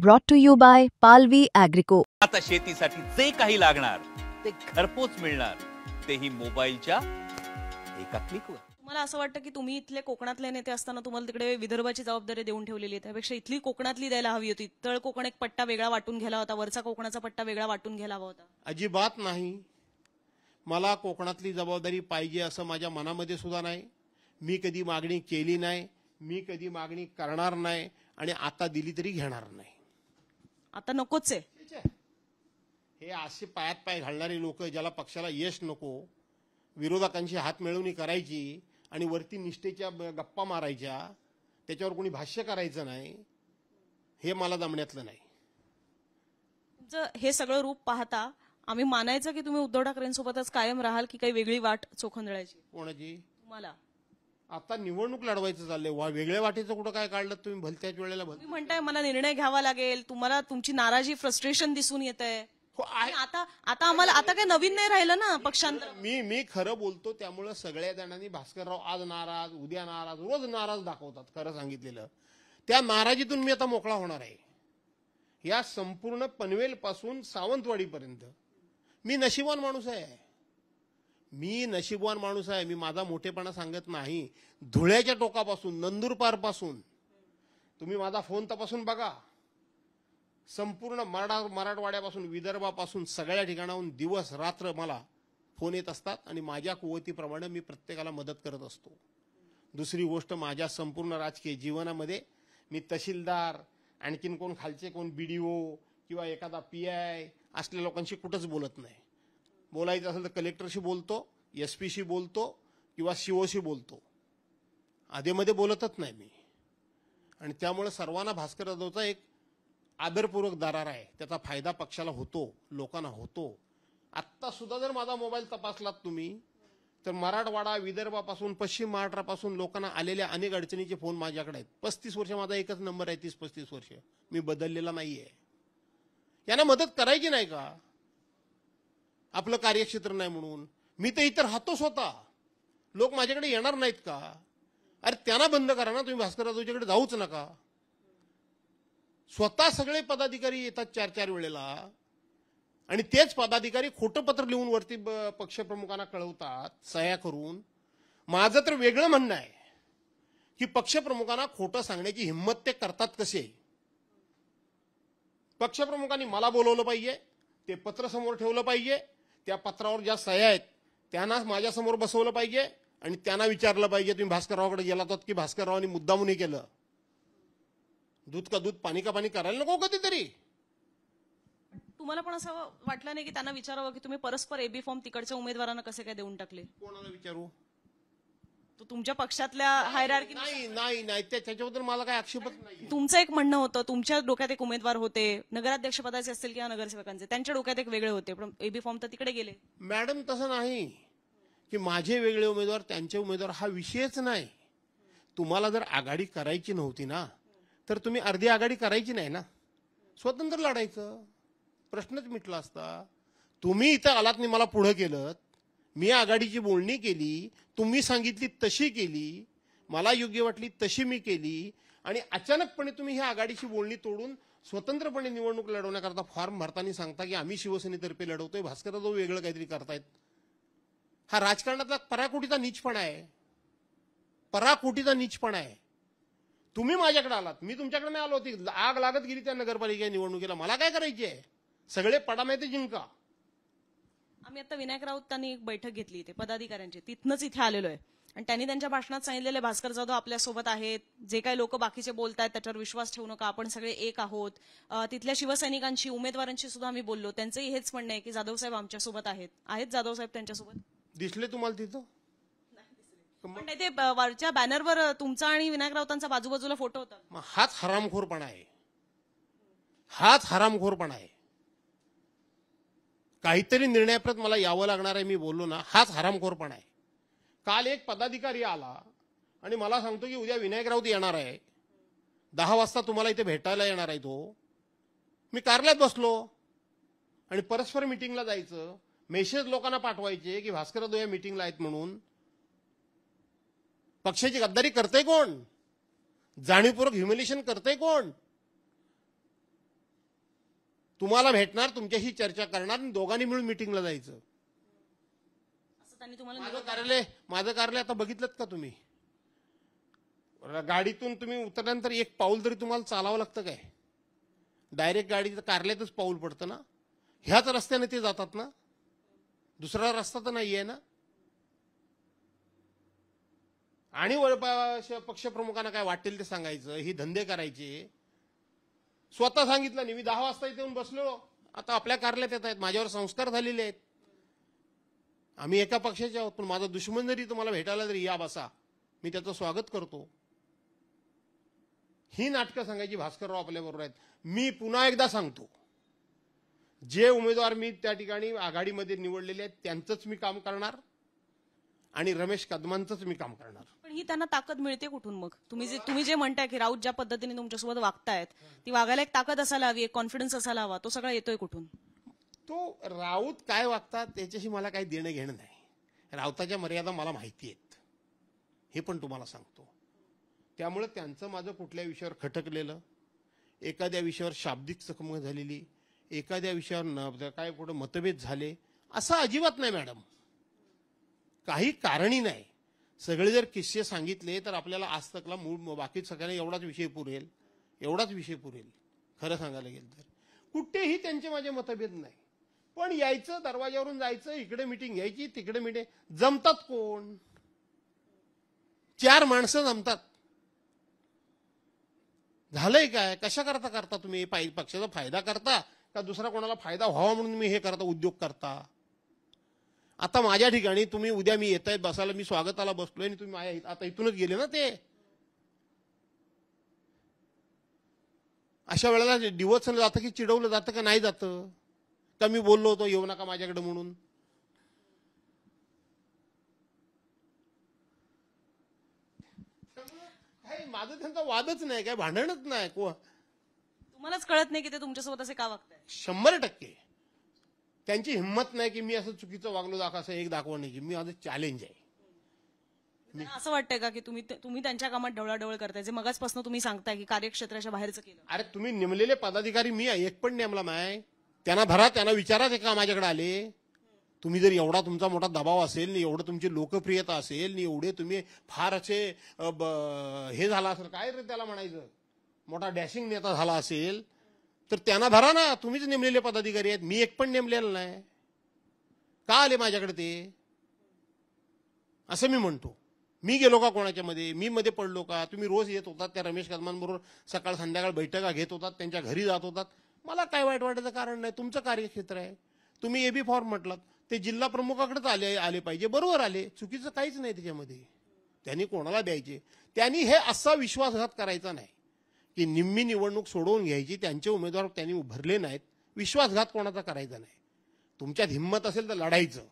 Brought to you by Palvi Agrico. आता शेतीसाठी जे काही लागणार ते घरपोच मिळणार, तेही मोबाईलच्या एका क्लिकवर. तुम्हाला असं वाटतं की तुम्ही इथले कोकणातले नेते असताना तुम्हाला तिकडे विदर्भाची जबाबदारी देऊन ठेवलेली आहे, त्यापेक्षा इथली कोकणातली द्यायला हवी होती. तळ कोकण एक पट्टा वेगळा वाटून घ्यायला होता, वरचा कोकणाचा पट्टा वेगळा वाटून घ्यायला हवा होता. अजिबात नाही. मला कोकणातली जबाबदारी पाहिजे असं माझ्या मनामध्ये सुद्धा नाही. मी कधी मागणी केली नाही, मी कधी मागणी करणार नाही आणि आता दिली तरी घेणार नाही. आता नकोच आहे. हे असे पायात पाय घालणारे लोक, ज्याला पक्षाला यश नको, विरोधकांची हात मिळवणी करायची आणि वरती निष्ठेच्या गप्पा मारायच्या, त्याच्यावर कोणी भाष्य करायचं नाही, हे मला जमण्यातलं नाही. तुमचं हे सगळं रूप पाहता आम्ही मानायचं की तुम्ही उद्धव ठाकरेंसोबतच कायम राहाल की काही वेगळी वाट चोखंदळायची? कोणाची? तुम्हाला आता निवडणूक लढवायचं चाललंय. वेगळ्या वाटेचं कुठं काय काढलं तुम्ही? भलत्याच वेळेला तुम्ही म्हणताय मला निर्णय घ्यावा लागेल, तुम्हाला तुमची नाराजी, फ्रस्ट्रेशन दिसून येत आहे. आता आम्हाला आता काय नवीन नाही राहिलं ना पक्षांतर. मी खरं बोलतो, त्यामुळे सगळ्या जणांनी भास्करराव आज नाराज, उद्या नाराज, रोज नाराज दाखवतात. खरं सांगितलेलं, त्या नाराजीतून मी आता मोकळा होणार आहे. या संपूर्ण पनवेल पासून सावंतवाडीपर्यंत मी नशिबवान माणूस आहे. मी माझा मोठेपणा सांगत नाही. धुळ्याच्या टोकापासून, नंदुरबार पासून तुम्ही माझा फोन तपासून बघा. संपूर्ण मराठवाड्यापासून, विदर्भापासून, सगळ्या ठिकाणाहून दिवस रात्र मला फोन येत असतात आणि माझ्या कुवतीप्रमाणे मी प्रत्येकाला मदत करत असतो. दुसरी गोष्ट, माझ्या संपूर्ण राजकीय जीवनामध्ये मी तहसीलदार, आणखीन कोण खालचे कोण BDO किंवा एखादा PI असलेल्या लोकांशी कुठंच बोलत नाही. बोलायचं असेल तर कलेक्टरशी बोलतो, SP शी बोलतो किंवा COशी बोलतो. आधीमध्ये बोलतच नाही मी. आणि त्यामुळे सर्वांना भास्कर जाधवचा एक आदरपूर्वक दरार आहे. त्याचा फायदा पक्षाला होतो, लोकांना होतो. आत्ता सुद्धा जर माझा मोबाईल तपासलात तुम्ही तर मराठवाडा, विदर्भापासून, पश्चिम महाराष्ट्रापासून लोकांना आलेल्या अनेक अडचणीचे फोन माझ्याकडे आहेत. 35 वर्ष माझा एकच नंबर आहे, 30-35 वर्ष मी बदललेला नाहीये. यांना मदत करायची नाही का? आपलं कार्यक्षेत्र नाही म्हणून मी तर इतर राहतो स्वतः. लोक माझ्याकडे येणार नाहीत का? अरे त्यांना बंद करा ना, तुम्ही भास्कर जाधवच्याकडे जाऊच नका. स्वतः सगळे पदाधिकारी येतात 4-4 वेळेला आणि तेच पदाधिकारी खोटं पत्र लिहून वरती पक्षप्रमुखांना कळवतात सह्या करून. माझं तर वेगळं म्हणणं आहे की पक्षप्रमुखांना खोटं सांगण्याची हिंमत ते करतात कसे? पक्षप्रमुखांनी मला बोलवलं पाहिजे, ते पत्र समोर ठेवलं पाहिजे, त्या पत्रावर ज्या सह्या आहेत त्यांना माझ्यासमोर बसवलं पाहिजे आणि त्यांना विचारलं पाहिजे तुम्ही भास्कररावकडे गेला होतात की भास्कररावांनी मुद्दामून केलं? दूध का दूध, पाणी का पाणी करायला नको कधीतरी? तुम्हाला पण असं वाटलं नाही की त्यांना विचारावं की तुम्ही परस्पर AB फॉर्म तिकडच्या उमेदवारांना कसे काय देऊन टाकले? कोणाला विचारू? तो तुमच्या पक्षातल्या हायरार्की. नाही त्याच्याबद्दल मला काय आक्षेपच नाही. तुमचं एक म्हणणं होतं, तुमच्या डोक्यात एक उमेदवार होते, नगराध्यक्ष पदाचे असतील किंवा नगरसेवकांचे, त्यांच्या डोक्यात एक वेगळे होते, पण AB फॉर्म तर तिकडे गेले. मॅडम तसं नाही की माझे वेगळे उमेदवार, त्यांचे उमेदवार, हा विषयच नाही. तुम्हाला जर आघाडी करायची नव्हती ना तर तुम्ही अर्धी आघाडी करायची नाही ना, स्वतंत्र लढायचं, प्रश्नच मिटला असता. तुम्ही इथं आलात आणि मला पुढे केलं, मी आघाडीची बोलणी केली, तुम्ही सांगितली तशी केली, मला योग्य वाटली तशी मी केली आणि अचानकपणे तुम्ही ही आघाडीची बोलणी तोडून स्वतंत्रपणे निवडणूक लढवण्याकरता फॉर्म भरताना सांगता की आम्ही शिवसेनेतर्फे लढवतोय, भास्कर जाधव वेगळं काहीतरी करतायत. हा राजकारणातला पराकोटीचा नीचपणा आहे, पराकोटीचा नीचपणा आहे. तुम्ही माझ्याकडे आलात, मी तुमच्याकडे नाही आलो होती. आग लागत गेली त्या नगरपालिका निवडणुकीला, मला काय करायची आहे? सगळे पडामाहिती जिंका. आम्ही आता विनायक राऊतांनी एक बैठक घेतली इथे पदाधिकाऱ्यांची, तिथनंच इथे आलेलो आहे आणि त्यांनी त्यांच्या भाषणात सांगितलेले भास्कर जाधव आपल्यासोबत आहेत, जे काही लोक बाकीचे बोलतायत त्याच्यावर विश्वास ठेवू नका, आपण सगळे एक आहोत. तिथल्या शिवसैनिकांशी, उमेदवारांशी सुद्धा आम्ही बोललो, त्यांचंही हेच म्हणणं आहे की जाधव साहेब आमच्यासोबत आहेत जाधव साहेब त्यांच्यासोबत. दिसले तुम्हाला तिथं? पण ते वरच्या बॅनरवर तुमचा आणि विनायक राऊतांचा बाजूबाजूला फोटो होता. हाच हरामखोरपणा आहे, हाच हरामखोरपणा आहे. काहीतरी निर्णयाप्रत मला यावं लागणार आहे, मी बोललो ना, हाच हरामखोरपणा आहे. काल एक पदाधिकारी आला आणि मला सांगतो की उद्या विनायक राऊत येणार आहे, 10 वाजता तुम्हाला इथे भेटायला येणार आहे. तो मी कार्यालयात बसलो आणि परस्पर मिटिंगला जायचं, मेसेज लोकांना पाठवायचे की भास्कर जाधव या मिटिंगला आहेत म्हणून. पक्षाची गद्दारी करते कोण? जाणीवपूर्वक ह्युमिलेशन करते कोण? तुम्हाला भेटणार, तुमच्याशी चर्चा करणार आणि दोघांनी मिळून मिटिंगला जायचं. असं त्यांनी तुम्हाला माझं कार्यालय आता बघितलं का तुम्ही? गाडीतून तुम्ही उतरल्यानंतर एक पाऊल तरी तुम्हाला चालावं लागतं काय? डायरेक्ट गाडीचं कार्यालयातच पाऊल पडतं ना. ह्याच रस्त्याने ते जातात ना, दुसरा रस्ता तर नाहीये ना. आणि पक्षप्रमुखांना काय वाटेल ते सांगायचं, ही धंदे करायचे. स्वतः सांगितलं नाही, मी 10 वाजता इथे येऊन बसलो, आता आपल्या कार्यालयात येत आहेत, माझ्यावर संस्कार झालेले आहेत. आम्ही एका पक्षाचे आहोत, पण माझा दुश्मन जरी तुम्हाला भेटायला जरी या बसा, मी त्याचं स्वागत करतो. ही नाटकं सांगायची भास्करराव आपल्याबरोबर आहेत. मी पुन्हा एकदा सांगतो, जे उमेदवार मी त्या ठिकाणी आघाडीमध्ये निवडलेले आहेत त्यांचंच मी काम करणार आणि रमेश कदमांचंच मी काम करणार. पण ही त्यांना ताकद मिळते कुठून मग? तुम्ही जे म्हणताय की राऊत ज्या पद्धतीने तुमच्यासोबत वागतायत, ती वागायला एक ताकद असायला हवी, एक कॉन्फिडन्स असायला हवा, तो सगळा येतोय कुठून? तो राऊत काय वागतात त्याच्याशी मला काही देणं घेणं नाही. राऊताच्या मर्यादा मला माहिती आहेत, हे पण तुम्हाला सांगतो. त्यामुळे त्यांचं माझं कुठल्या विषयावर खटकलेलं, एखाद्या विषयावर शाब्दिक चकमक झालेली, एखाद्या विषयावर काय कुठं मतभेद झाले, असं अजिबात नाही मॅडम. काही कारणही नाही. सगळे जर किस्से सांगितले तर आपल्याला आज तकला मूळ बाकी सगळ्यांना एवढाच विषय पुरेल. खरं सांगायला गेलं तर कुठेही त्यांचे माझे मतभेद नाही. पण यायचं, दरवाजावरून जायचं, इकडे मिटिंग घ्यायची, तिकडे मिटिंग. जमतात कोण? 4 माणसं जमतात. झालंय काय? कशा करता तुम्ही पक्षाचा फायदा करता का दुसरा कोणाला फायदा व्हावा म्हणून तुम्ही हे करता, उद्योग करता? आता माझ्या ठिकाणी तुम्ही उद्या मी येत आहेत बसायला, मी स्वागताला बसलोय आणि तुम्ही आता इथूनच गेले ना. ते अशा वेळेला डिवचलं जातं की चिडवलं जातं का नाही जातं? का मी बोललो होतो येऊ नका माझ्याकडे म्हणून? माझं त्यांचा वादच नाही, काय भांडणच नाही. तुम्हालाच कळत नाही की ते तुमच्यासोबत असे का वागताय? 100% त्यांची हिंमत नाही की मी असं चुकीचं वागलो असं एक दाखवण्याची. मी माझं चॅलेंज आहे. त्यांना असं वाटतंय का की तुम्ही त्यांच्या कामात ढवळाढवळ करताय, जे मगाचपासून तुम्ही सांगताय की कार्यक्षेत्राच्या बाहेरचं केलं? अरे तुम्ही नेमलेले पदाधिकारी मी एक पण नेमला नाही. त्यांना भरा, त्यांना विचारा ते का माझ्याकडे आले. तुम्ही जर एवढा तुमचा मोठा दबाव असेल, एवढं तुमची लोकप्रियता असेल, एवढे तुम्ही फार असे हे झाला असेल, काय रे त्याला म्हणायचं, मोठा डॅशिंग नेता झाला असेल, तर त्यांना धरा ना. तुम्हीच नेमलेले पदाधिकारी आहेत, मी एक पण नेमलेलं नाही. का आले माझ्याकडे ते? असं मी म्हणतो. मी गेलो का कोणाच्या मध्ये? मी मध्ये पडलो का? तुम्ही रोज येत होतात त्या रमेश कदमांबरोबर, सकाळ संध्याकाळ बैठका घेत होतात, त्यांच्या घरी जात होतात. मला काय वाईट वाटायचं कारण नाही. तुमचं कार्यक्षेत्र आहे. तुम्ही एबी फॉर्म म्हटलात, ते जिल्हा प्रमुखाकडेच आले पाहिजे. बरोबर आले, चुकीचं काहीच नाही त्याच्यामध्ये. त्यांनी कोणाला द्यायचे? त्यांनी हे असा विश्वासघात करायचा नाही की निम्मी निवडणूक सोडवून घ्यायची, त्यांचे उमेदवार त्यांनी उभारले नाहीत. विश्वासघात कोणाचा करायचा नाही. तुमच्यात हिंमत असेल तर लढायचं.